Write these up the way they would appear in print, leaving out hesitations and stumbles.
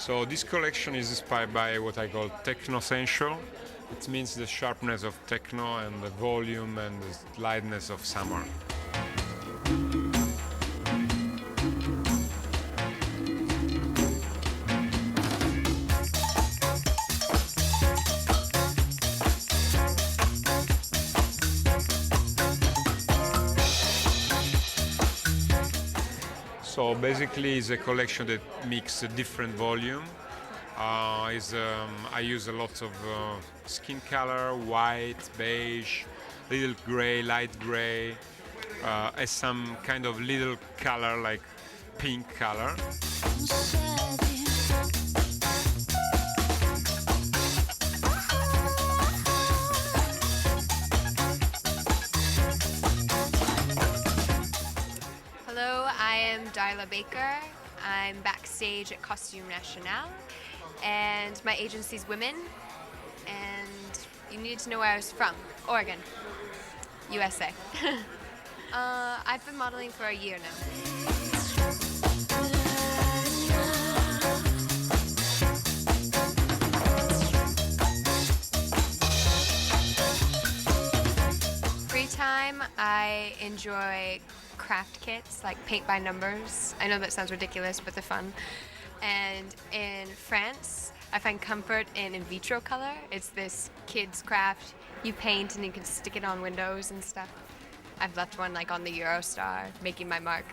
So this collection is inspired by what I call techno sensual. It means the sharpness of techno and the volume and the lightness of summer. So basically, it's a collection that mixes a different volume. I use a lot of skin color, white, beige, little gray, light gray, as some kind of little color like pink color. Hello, I am Darla Baker. I'm backstage at Costume National, and my agency's Women. And you needed to know where I was from. Oregon, USA. I've been modeling for a year now. Free time, I enjoy craft kits, like paint by numbers. I know that sounds ridiculous, but they're fun. And in France, I find comfort in vitro color. It's this kid's craft. You paint and you can stick it on windows and stuff. I've left one like on the Eurostar, making my mark.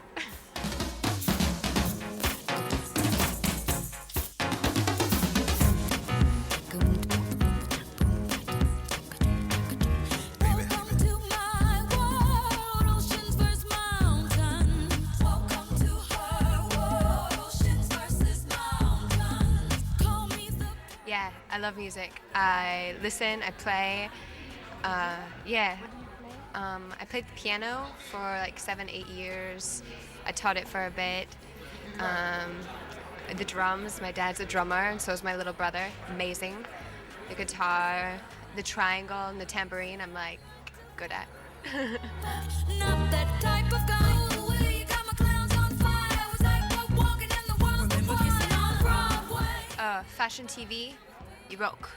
Yeah, I love music. I listen, I play. I played the piano for like 7-8 years. I taught it for a bit. The drums, my dad's a drummer, and so is my little brother. Amazing. The guitar, the triangle, and the tambourine, I'm like good at. Not that type of guy. The way you got my clowns on fire was like we're walking in the world before on Broadway. Fashion TV, you rock.